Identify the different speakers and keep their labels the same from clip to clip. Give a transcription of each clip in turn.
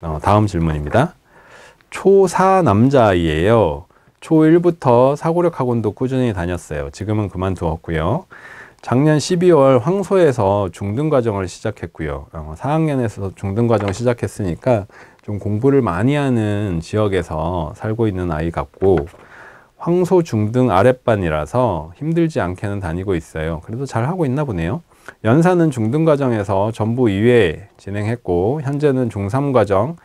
Speaker 1: 다음 질문입니다. 초4 남자아이예요. 초1부터 사고력 학원도 꾸준히 다녔어요. 지금은 그만두었고요. 작년 12월 황소에서 중등과정을 시작했고요. 4학년에서 중등과정 시작했으니까 좀 공부를 많이 하는 지역에서 살고 있는 아이 같고, 황소 중등 아랫반이라서 힘들지 않게는 다니고 있어요. 그래도 잘하고 있나 보네요. 연산은 중등과정에서 전부 2회 진행했고, 현재는 중3과정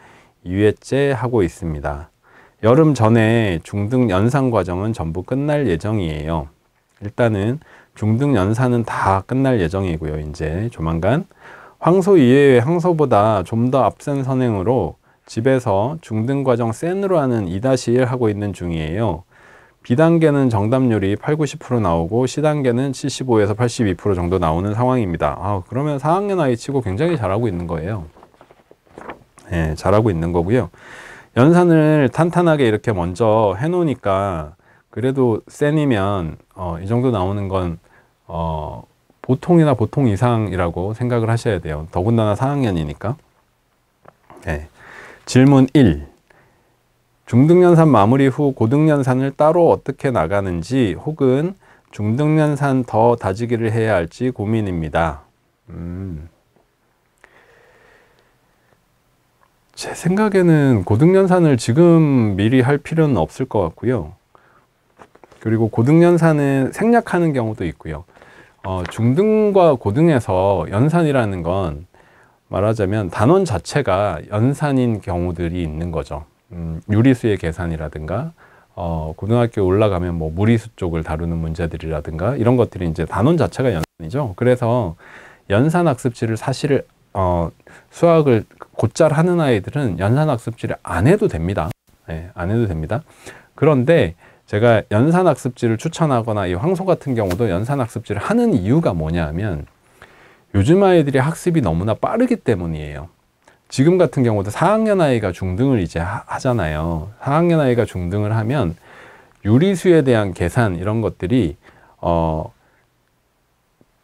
Speaker 1: 2회째 하고 있습니다. 여름 전에 중등 연산 과정은 전부 끝날 예정이에요. 일단은 중등 연산은 다 끝날 예정이고요. 이제 조만간 황소 이외의 황소보다 좀 더 앞선 선행으로 집에서 중등 과정 센으로 하는 2-1 하고 있는 중이에요. B단계는 정답률이 8-90% 나오고 C단계는 75에서 82% 정도 나오는 상황입니다. 그러면 4학년 아이 치고 굉장히 잘하고 있는 거예요. 네, 잘하고 있는 거고요. 연산을 탄탄하게 이렇게 먼저 해놓으니까 그래도 센이면 이 정도 나오는 건 보통이나 보통 이상이라고 생각을 하셔야 돼요. 더군다나 4학년이니까. 네. 질문 1. 중등연산 마무리 후 고등연산을 따로 어떻게 나가는지 혹은 중등연산 더 다지기를 해야 할지 고민입니다. 제 생각에는 고등연산을 지금 미리 할 필요는 없을 것 같고요. 그리고 고등연산은 생략하는 경우도 있고요. 중등과 고등에서 연산이라는 건 말하자면 단원 자체가 연산인 경우들이 있는 거죠. 유리수의 계산이라든가 고등학교 올라가면 뭐 무리수 쪽을 다루는 문제들이라든가 이런 것들이 이제 단원 자체가 연산이죠. 그래서 연산 학습지를 사실 수학을 곧잘 하는 아이들은 연산 학습지를 안 해도 됩니다. 네, 안 해도 됩니다. 그런데 제가 연산 학습지를 추천하거나 이 황소 같은 경우도 연산 학습지를 하는 이유가 뭐냐면 요즘 아이들이 학습이 너무나 빠르기 때문이에요. 지금 같은 경우도 4학년 아이가 중등을 이제 하잖아요. 4학년 아이가 중등을 하면 유리수에 대한 계산 이런 것들이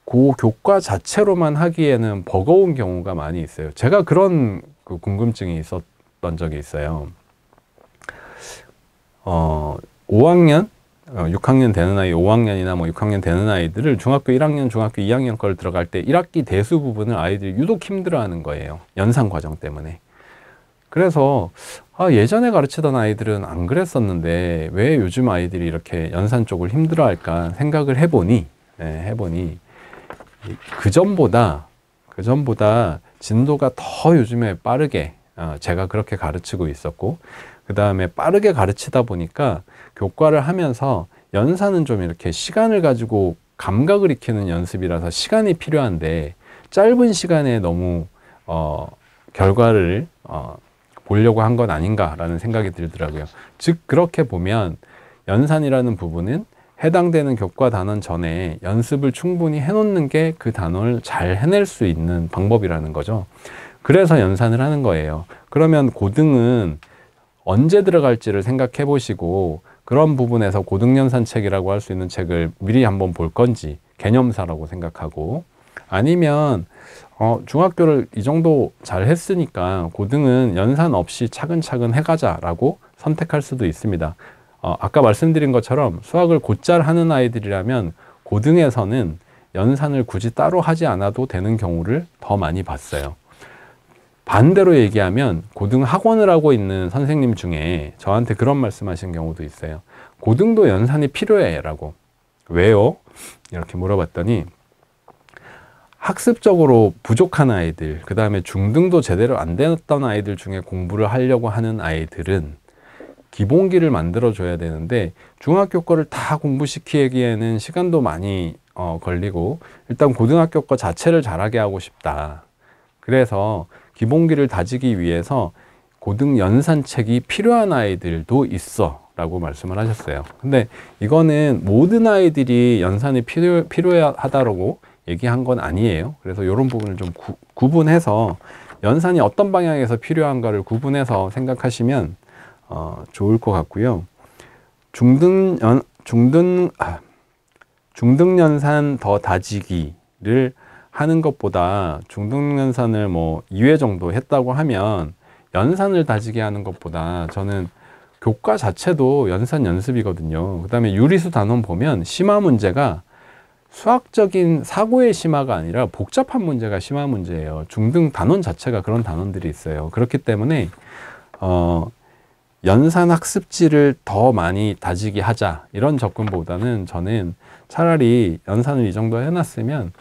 Speaker 1: 그 교과 자체로만 하기에는 버거운 경우가 많이 있어요. 제가 그런 궁금증이 있었던 적이 있어요. 5학년, 6학년 되는 아이, 5학년이나 뭐 6학년 되는 아이들을 중학교 1학년, 중학교 2학년 걸 들어갈 때 1학기 대수 부분을 아이들이 유독 힘들어하는 거예요. 연산 과정 때문에. 그래서 예전에 가르치던 아이들은 안 그랬었는데 왜 요즘 아이들이 이렇게 연산 쪽을 힘들어할까 생각을 해보니 그 전보다 진도가 더 요즘에 빠르게 제가 그렇게 가르치고 있었고, 그 다음에 빠르게 가르치다 보니까 교과를 하면서 연산은 좀 이렇게 시간을 가지고 감각을 익히는 연습이라서 시간이 필요한데 짧은 시간에 너무 결과를 보려고 한 건 아닌가라는 생각이 들더라고요. 즉 그렇게 보면 연산이라는 부분은 해당되는 교과 단원 전에 연습을 충분히 해놓는 게 그 단원을 잘 해낼 수 있는 방법이라는 거죠. 그래서 연산을 하는 거예요. 그러면 고등은 언제 들어갈지를 생각해 보시고 그런 부분에서 고등연산 책이라고 할 수 있는 책을 미리 한번 볼 건지 개념사라고 생각하고, 아니면 중학교를 이 정도 잘 했으니까 고등은 연산 없이 차근차근 해가자라고 선택할 수도 있습니다. 아까 말씀드린 것처럼 수학을 곧잘 하는 아이들이라면 고등에서는 연산을 굳이 따로 하지 않아도 되는 경우를 더 많이 봤어요. 반대로 얘기하면 고등 학원을 하고 있는 선생님 중에 저한테 그런 말씀하신 경우도 있어요. 고등도 연산이 필요해 라고. 왜요? 이렇게 물어봤더니 학습적으로 부족한 아이들, 그 다음에 중등도 제대로 안 됐던 아이들 중에 공부를 하려고 하는 아이들은 기본기를 만들어 줘야 되는데 중학교 거를 다 공부시키기에는 시간도 많이 걸리고, 일단 고등학교 거 자체를 잘하게 하고 싶다. 그래서 기본기를 다지기 위해서 고등 연산책이 필요한 아이들도 있어 라고 말씀을 하셨어요. 근데 이거는 모든 아이들이 연산이 필요하다고 얘기한 건 아니에요. 그래서 이런 부분을 좀 구분해서 연산이 어떤 방향에서 필요한가를 구분해서 생각하시면 좋을 것 같고요. 중등연산 더 다지기를 하는 것보다 중등연산을 뭐 2회 정도 했다고 하면 연산을 다지게 하는 것보다 저는 교과 자체도 연산 연습이거든요. 그 다음에 유리수 단원 보면 심화 문제가 수학적인 사고의 심화가 아니라 복잡한 문제가 심화 문제예요. 중등 단원 자체가 그런 단원들이 있어요. 그렇기 때문에 연산 학습지를 더 많이 다지게 하자, 이런 접근보다는 저는 차라리 연산을 이 정도 해놨으면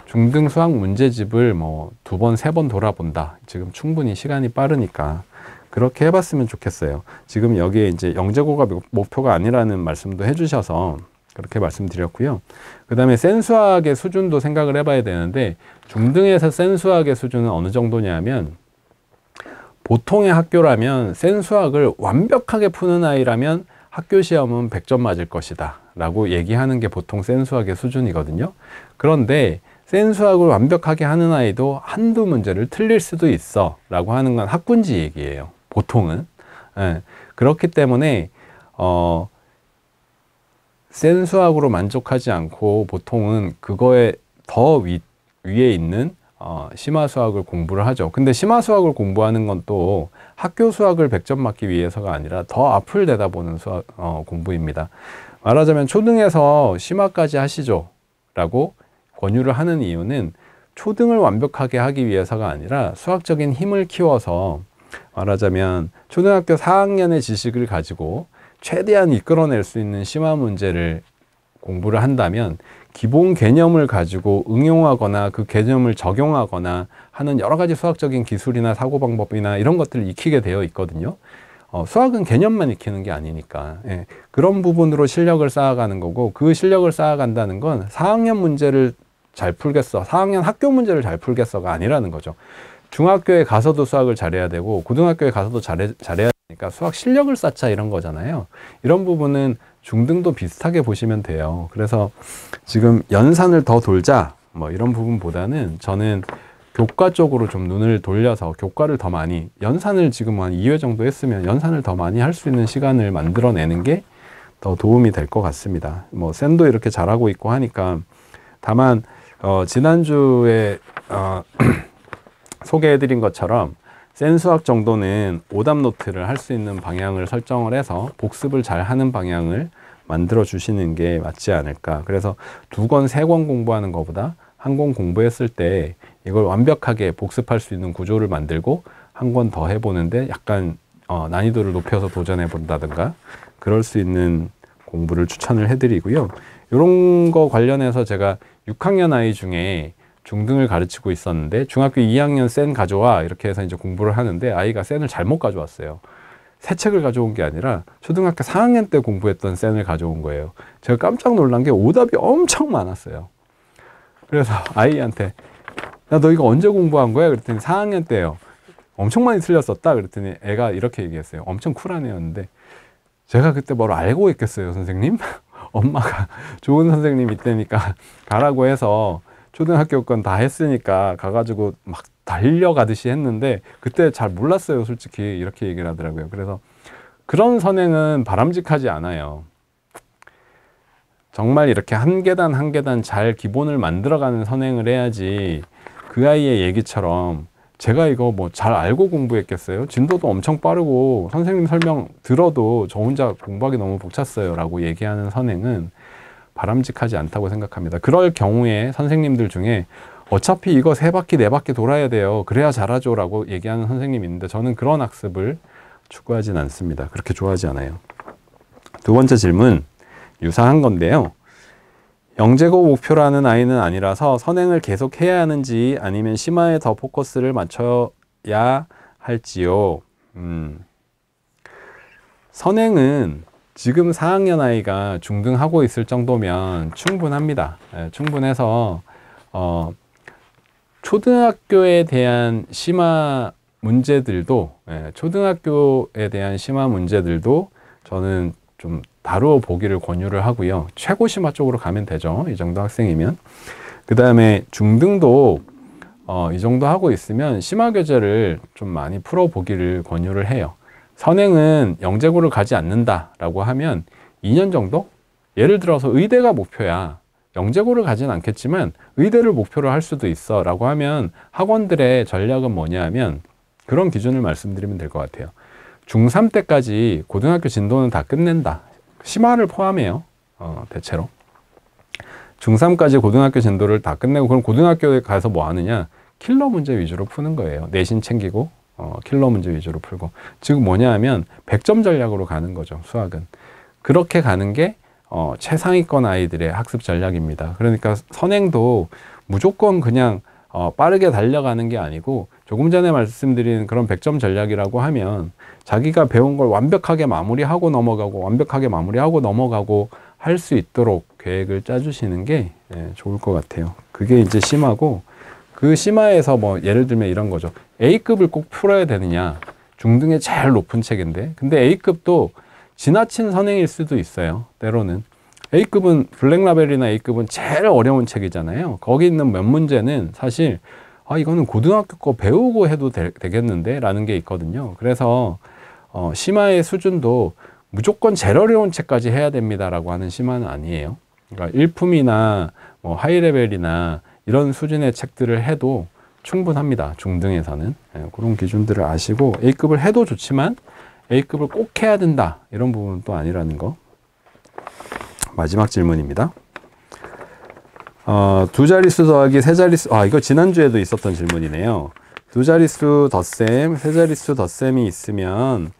Speaker 1: 중등 수학 문제집을 뭐 2번, 3번 돌아본다. 지금 충분히 시간이 빠르니까 그렇게 해봤으면 좋겠어요. 지금 여기에 이제 영재고가 목표가 아니라는 말씀도 해주셔서 그렇게 말씀드렸고요. 그 다음에 센 수학의 수준도 생각을 해봐야 되는데, 중등에서 센 수학의 수준은 어느 정도냐면, 보통의 학교라면 센 수학을 완벽하게 푸는 아이라면 학교 시험은 100점 맞을 것이다 라고 얘기하는 게 보통 센 수학의 수준이거든요. 그런데 센 수학을 완벽하게 하는 아이도 한두 문제를 틀릴 수도 있어 라고 하는 건 학군지 얘기예요, 보통은. 그렇기 때문에 센 수학으로 만족하지 않고 보통은 그거에 더 위에 있는 심화 수학을 공부를 하죠. 근데 심화 수학을 공부하는 건 또 학교 수학을 100점 맞기 위해서가 아니라 더 앞을 내다보는 수학 공부입니다. 말하자면 초등에서 심화까지 하시죠 라고 권유를 하는 이유는 초등을 완벽하게 하기 위해서가 아니라 수학적인 힘을 키워서, 말하자면 초등학교 4학년의 지식을 가지고 최대한 이끌어낼 수 있는 심화 문제를 공부를 한다면 기본 개념을 가지고 응용하거나 그 개념을 적용하거나 하는 여러 가지 수학적인 기술이나 사고방법이나 이런 것들을 익히게 되어 있거든요. 수학은 개념만 익히는 게 아니니까. 그런 부분으로 실력을 쌓아가는 거고, 그 실력을 쌓아간다는 건 4학년 문제를 잘 풀겠어, 4학년 학교 문제를 잘 풀겠어가 아니라는 거죠. 중학교에 가서도 수학을 잘해야 되고 고등학교에 가서도 잘해야 되니까 수학 실력을 쌓자, 이런 거잖아요. 이런 부분은 중등도 비슷하게 보시면 돼요. 그래서 지금 연산을 더 돌자 뭐 이런 부분보다는 저는 교과 쪽으로 좀 눈을 돌려서 교과를 더 많이, 연산을 지금 한 2회 정도 했으면 연산을 더 많이 할 수 있는 시간을 만들어내는 게 더 도움이 될 것 같습니다. 뭐 쌤도 이렇게 잘하고 있고 하니까. 다만 지난주에 소개해드린 것처럼 센 수학 정도는 오답 노트를 할 수 있는 방향을 설정을 해서 복습을 잘 하는 방향을 만들어 주시는 게 맞지 않을까. 그래서 2권, 3권 공부하는 것보다 1권 공부했을 때 이걸 완벽하게 복습할 수 있는 구조를 만들고 1권 더 해보는데 약간 난이도를 높여서 도전해 본다든가 그럴 수 있는 공부를 추천을 해드리고요. 이런 거 관련해서 제가 6학년 아이 중에 중등을 가르치고 있었는데 중학교 2학년 센 가져와 이렇게 해서 이제 공부를 하는데 아이가 센을 잘못 가져왔어요. 새 책을 가져온 게 아니라 초등학교 4학년 때 공부했던 센을 가져온 거예요. 제가 깜짝 놀란 게 오답이 엄청 많았어요. 그래서 아이한테 야, 너 이거 언제 공부한 거야? 그랬더니 4학년 때요. 엄청 많이 틀렸었다. 그랬더니 애가 이렇게 얘기했어요. 엄청 쿨한 애였는데 제가 그때 뭘 알고 있겠어요, 선생님? 엄마가 좋은 선생님 있다니까 가라고 해서 초등학교 건 다 했으니까 가가지고 막 달려가듯이 했는데 그때 잘 몰랐어요, 솔직히. 이렇게 얘기를 하더라고요. 그래서 그런 선행은 바람직하지 않아요. 정말 이렇게 한 계단 한 계단 잘 기본을 만들어가는 선행을 해야지 그 아이의 얘기처럼 제가 이거 뭐 잘 알고 공부했겠어요? 진도도 엄청 빠르고 선생님 설명 들어도 저 혼자 공부하기 너무 벅찼어요 라고 얘기하는 선행은 바람직하지 않다고 생각합니다. 그럴 경우에 선생님들 중에 어차피 이거 3바퀴 4바퀴 돌아야 돼요, 그래야 잘하죠 라고 얘기하는 선생님이 있는데 저는 그런 학습을 추구하진 않습니다. 그렇게 좋아하지 않아요. 두 번째 질문 유사한 건데요. 영재고 목표라는 아이는 아니라서 선행을 계속 해야 하는지 아니면 심화에 더 포커스를 맞춰야 할지요. 선행은 지금 4학년 아이가 중등하고 있을 정도면 충분합니다. 충분해서 초등학교에 대한 심화 문제들도 초등학교에 대한 심화 문제들도 저는 좀 다루어 보기를 권유를 하고요. 최고 심화 쪽으로 가면 되죠, 이 정도 학생이면. 그 다음에 중등도 이 정도 하고 있으면 심화 교재를 좀 많이 풀어 보기를 권유를 해요. 선행은 영재고를 가지 않는다라고 하면 2년 정도? 예를 들어서 의대가 목표야. 영재고를 가진 않겠지만 의대를 목표로 할 수도 있어 라고 하면 학원들의 전략은 뭐냐 하면 그런 기준을 말씀드리면 될 것 같아요. 중3 때까지 고등학교 진도는 다 끝낸다. 심화를 포함해요. 대체로. 중3까지 고등학교 진도를 다 끝내고 그럼 고등학교에 가서 뭐 하느냐? 킬러 문제 위주로 푸는 거예요. 내신 챙기고 킬러 문제 위주로 풀고. 즉 뭐냐 하면 100점 전략으로 가는 거죠. 수학은. 그렇게 가는 게 최상위권 아이들의 학습 전략입니다. 그러니까 선행도 무조건 그냥 빠르게 달려가는 게 아니고 조금 전에 말씀드린 그런 100점 전략이라고 하면 자기가 배운 걸 완벽하게 마무리하고 넘어가고 완벽하게 마무리하고 넘어가고 할 수 있도록 계획을 짜주시는 게 좋을 것 같아요. 그게 이제 심화고 그 심화에서 뭐 예를 들면 이런 거죠. A급을 꼭 풀어야 되느냐. 중등의 제일 높은 책인데 근데 A급도 지나친 선행일 수도 있어요. 때로는. A급은 블랙라벨이나 A급은 제일 어려운 책이잖아요. 거기 있는 몇 문제는 사실 이거는 고등학교 거 배우고 해도 되겠는데 라는 게 있거든요. 그래서 심화의 수준도 무조건 제일 어려운 책까지 해야 됩니다 라고 하는 심화는 아니에요. 그러니까 일품이나 뭐 하이레벨이나 이런 수준의 책들을 해도 충분합니다. 중등에서는. 그런 기준들을 아시고 A급을 해도 좋지만 A급을 꼭 해야 된다 이런 부분은 또 아니라는 거. 마지막 질문입니다. 두 자릿수 더하기 세 자릿수, 이거 지난주에도 있었던 질문이네요. 두 자릿수 덧셈, 세 자릿수 덧셈이 있으면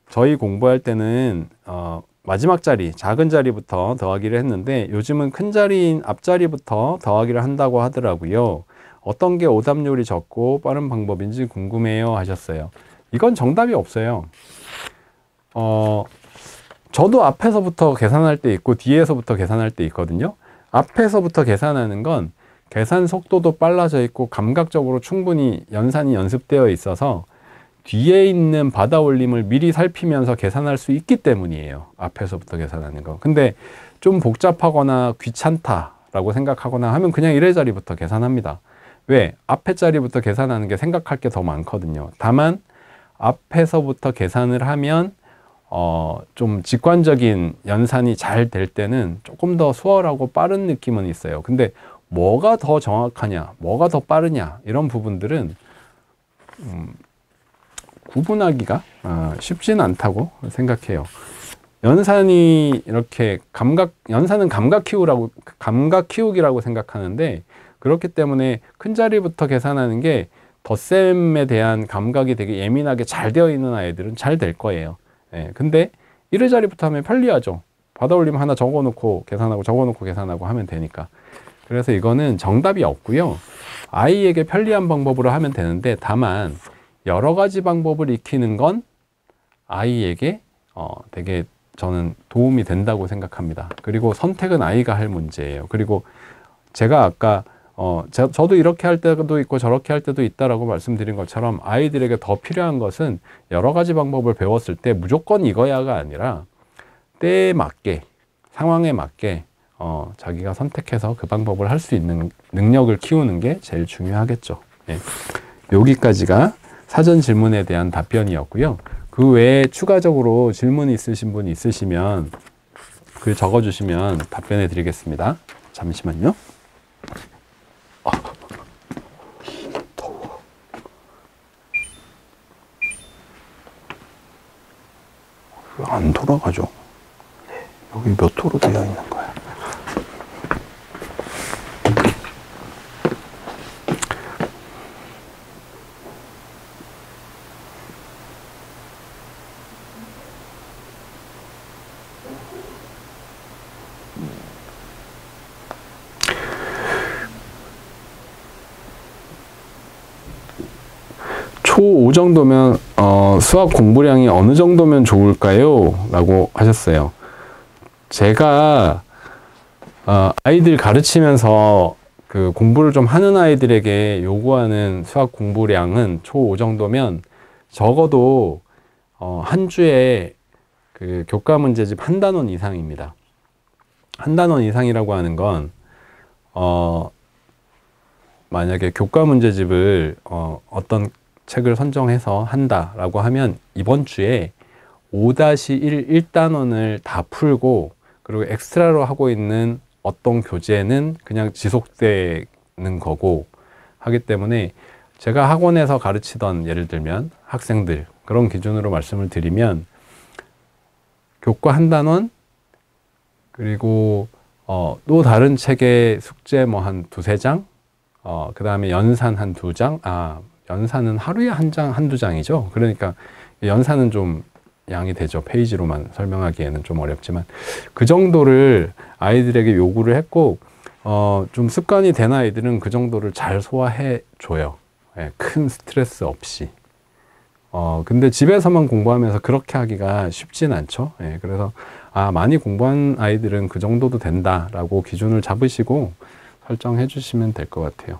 Speaker 1: 저희 공부할 때는 마지막 자리, 작은 자리부터 더하기를 했는데 요즘은 큰 자리인 앞자리부터 더하기를 한다고 하더라고요. 어떤 게 오답률이 적고 빠른 방법인지 궁금해요 하셨어요. 이건 정답이 없어요. 저도 앞에서부터 계산할 때 있고 뒤에서부터 계산할 때 있거든요. 앞에서부터 계산하는 건 계산 속도도 빨라져 있고 감각적으로 충분히 연산이 연습되어 있어서 뒤에 있는 받아올림을 미리 살피면서 계산할 수 있기 때문이에요. 앞에서부터 계산하는 거. 근데 좀 복잡하거나 귀찮다라고 생각하거나 하면 그냥 1회 자리부터 계산합니다. 왜? 앞에 자리부터 계산하는 게 생각할 게 더 많거든요. 다만 앞에서부터 계산을 하면 좀 직관적인 연산이 잘 될 때는 조금 더 수월하고 빠른 느낌은 있어요. 근데 뭐가 더 정확하냐, 뭐가 더 빠르냐 이런 부분들은 구분하기가 쉽지는 않다고 생각해요. 연산이 이렇게 연산은 감각 키우기라고 생각하는데 그렇기 때문에 큰 자리부터 계산하는 게 덧셈에 대한 감각이 되게 예민하게 잘 되어 있는 아이들은 잘 될 거예요. 근데 1회 자리부터 하면 편리하죠. 받아올림 하나 적어놓고 계산하고 적어놓고 계산하고 하면 되니까. 그래서 이거는 정답이 없고요. 아이에게 편리한 방법으로 하면 되는데 다만 여러 가지 방법을 익히는 건 아이에게 되게 저는 도움이 된다고 생각합니다. 그리고 선택은 아이가 할 문제예요. 그리고 제가 아까 저도 이렇게 할 때도 있고 저렇게 할 때도 있다라고 말씀드린 것처럼 아이들에게 더 필요한 것은 여러 가지 방법을 배웠을 때 무조건 이거야가 아니라 때에 맞게 상황에 맞게 자기가 선택해서 그 방법을 할 수 있는 능력을 키우는 게 제일 중요하겠죠. 여기까지가 사전 질문에 대한 답변이었고요. 그 외에 추가적으로 질문이 있으신 분이 있으시면 글 적어주시면 답변해 드리겠습니다. 잠시만요. 더워. 왜 안 돌아가죠? 여기 몇 호로 되어 있는 거야? 초5 정도면 수학 공부량이 어느 정도면 좋을까요? 라고 하셨어요. 제가 아이들 가르치면서 그 공부를 좀 하는 아이들에게 요구하는 수학 공부량은 초5 정도면 적어도 한 주에 그 교과 문제집 한 단원 이상입니다. 한 단원 이상이라고 하는 건 만약에 교과 문제집을 어떤 책을 선정해서 한다라고 하면 이번 주에 5-1 1단원을 다 풀고 그리고 엑스트라로 하고 있는 어떤 교재는 그냥 지속되는 거고 하기 때문에 제가 학원에서 가르치던 예를 들면 학생들 그런 기준으로 말씀을 드리면 교과 한 단원 그리고 또 다른 책의 숙제 뭐 한 두세 장 그 다음에 연산 한 두 장 연산은 하루에 한 장, 한두 장이죠. 그러니까 연산은 좀 양이 되죠. 페이지로만 설명하기에는 좀 어렵지만 그 정도를 아이들에게 요구를 했고 좀 습관이 된 아이들은 그 정도를 잘 소화해 줘요. 예, 큰 스트레스 없이. 근데 집에서만 공부하면서 그렇게 하기가 쉽진 않죠. 예, 그래서 많이 공부한 아이들은 그 정도도 된다라고 기준을 잡으시고 설정해 주시면 될 것 같아요.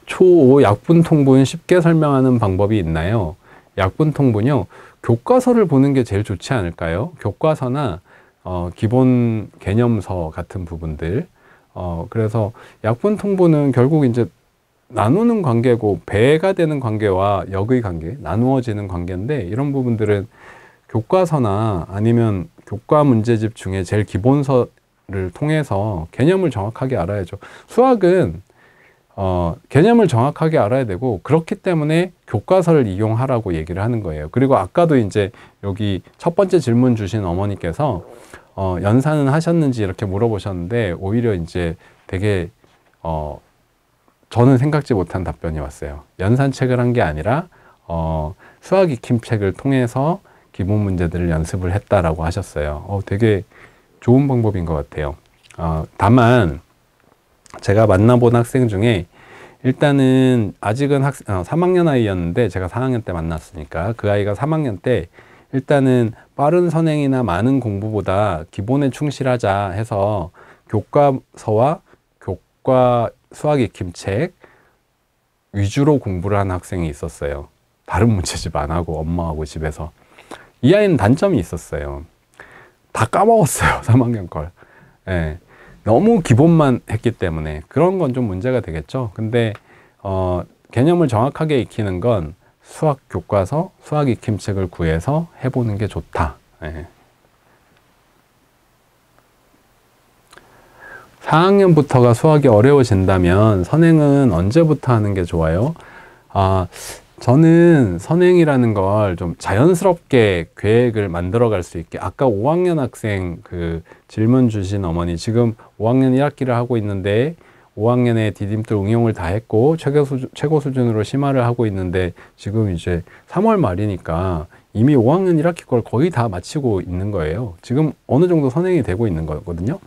Speaker 1: 초5 약분통분 쉽게 설명하는 방법이 있나요? 약분통분요. 교과서를 보는 게 제일 좋지 않을까요? 교과서나 기본 개념서 같은 부분들. 그래서 약분통분은 결국 이제 나누는 관계고 배가 되는 관계와 역의 관계, 나누어지는 관계인데 이런 부분들은 교과서나 아니면 교과 문제집 중에 제일 기본서를 통해서 개념을 정확하게 알아야죠. 수학은 개념을 정확하게 알아야 되고 그렇기 때문에 교과서를 이용하라고 얘기를 하는 거예요. 그리고 아까도 이제 여기 첫 번째 질문 주신 어머니께서 연산은 하셨는지 이렇게 물어보셨는데 오히려 이제 되게 저는 생각지 못한 답변이 왔어요. 연산책을 한 게 아니라 수학 익힘책을 통해서 기본 문제들을 연습을 했다라고 하셨어요. 되게 좋은 방법인 것 같아요. 다만 제가 만나본 학생 중에 일단은 아직은 3학년 아이였는데 제가 4학년 때 만났으니까 그 아이가 3학년 때 일단은 빠른 선행이나 많은 공부보다 기본에 충실하자 해서 교과서와 교과 수학 익힘책 위주로 공부를 하는 학생이 있었어요. 다른 문제집 안 하고 엄마하고 집에서. 이 아이는 단점이 있었어요. 다 까먹었어요. 3학년 걸. 예. 너무 기본만 했기 때문에 그런 건 좀 문제가 되겠죠. 근데 개념을 정확하게 익히는 건 수학 교과서, 수학 익힘책을 구해서 해보는 게 좋다. 예. 4학년부터가 수학이 어려워진다면 선행은 언제부터 하는 게 좋아요? 저는 선행이라는 걸 좀 자연스럽게 계획을 만들어 갈 수 있게 아까 5학년 학생 그 질문 주신 어머니 지금 5학년 1학기를 하고 있는데 5학년에 디딤돌 응용을 다 했고 최고 수준으로 심화를 하고 있는데 지금 이제 3월 말이니까 이미 5학년 1학기 걸 거의 다 마치고 있는 거예요. 지금 어느 정도 선행이 되고 있는 거거든요.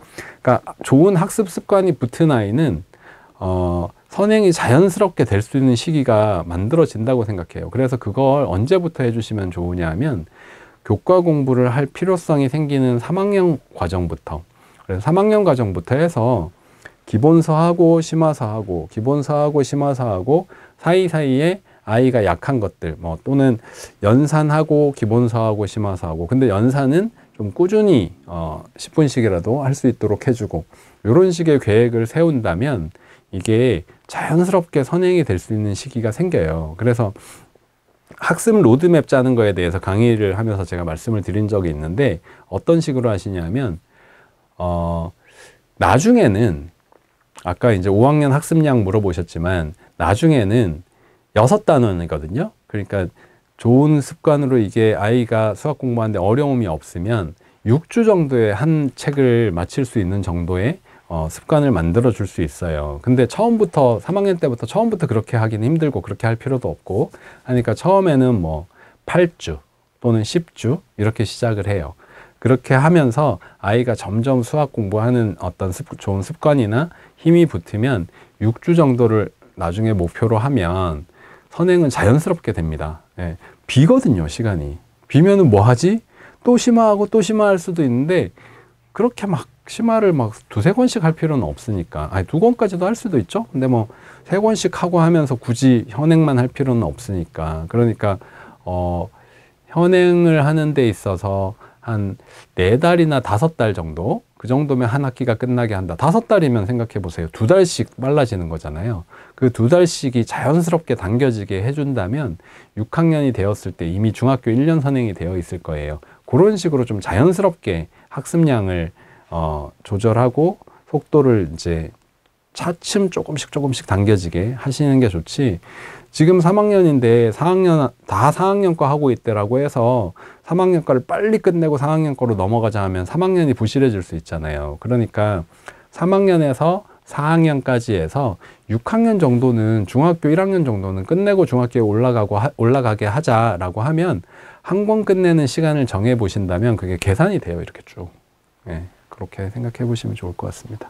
Speaker 1: 그러니까 좋은 학습 습관이 붙은 아이는 선행이 자연스럽게 될 수 있는 시기가 만들어진다고 생각해요. 그래서 그걸 언제부터 해주시면 좋으냐 하면 교과 공부를 할 필요성이 생기는 3학년 과정부터 그래서 3학년 과정부터 해서 기본서하고 심화서하고 기본서하고 심화서하고 사이사이에 아이가 약한 것들 또는 연산하고 기본서하고 심화서하고 근데 연산은 좀 꾸준히 10분씩이라도 할 수 있도록 해주고 이런 식의 계획을 세운다면 이게 자연스럽게 선행이 될 수 있는 시기가 생겨요. 그래서 학습 로드맵 짜는 거에 대해서 강의를 하면서 제가 말씀을 드린 적이 있는데 어떤 식으로 하시냐면 나중에는 아까 이제 5학년 학습량 물어보셨지만 나중에는 6단원이거든요. 그러니까 좋은 습관으로 이게 아이가 수학 공부하는데 어려움이 없으면 6주 정도에 한 책을 마칠 수 있는 정도의 습관을 만들어 줄 수 있어요. 근데 처음부터 3학년 때부터 처음부터 그렇게 하기는 힘들고 그렇게 할 필요도 없고 하니까 처음에는 뭐 8주 또는 10주 이렇게 시작을 해요. 그렇게 하면서 아이가 점점 수학 공부하는 어떤 좋은 습관이나 힘이 붙으면 6주 정도를 나중에 목표로 하면 선행은 자연스럽게 됩니다. 예, 비거든요, 시간이. 비면은 뭐 하지? 또 심화하고 또 심화할 수도 있는데 그렇게 막 심화를 막 두세 권씩 할 필요는 없으니까. 아니, 2권까지도 할 수도 있죠. 근데 뭐 3권씩 하고 하면서 굳이 현행만 할 필요는 없으니까. 그러니까 현행을 하는 데 있어서 한 4달이나 5달 정도, 그 정도면 한 학기가 끝나게 한다. 5달이면 생각해 보세요. 2달씩 빨라지는 거잖아요. 그 2달씩이 자연스럽게 당겨지게 해준다면 6학년이 되었을 때 이미 중학교 1년 선행이 되어 있을 거예요. 그런 식으로 좀 자연스럽게 학습량을 조절하고 속도를 이제 차츰 조금씩 당겨지게 하시는 게 좋지, 지금 3학년인데 4학년, 다 4학년과 하고 있대라고 해서 3학년과를 빨리 끝내고 4학년과로 넘어가자 하면 3학년이 부실해질 수 있잖아요. 그러니까 3학년에서 4학년까지 해서 6학년 정도는, 중학교 1학년 정도는 끝내고 중학교에 올라가게 하자라고 하면 한 권 끝내는 시간을 정해 보신다면 그게 계산이 돼요. 이렇게 쭉. 예, 그렇게 생각해 보시면 좋을 것 같습니다.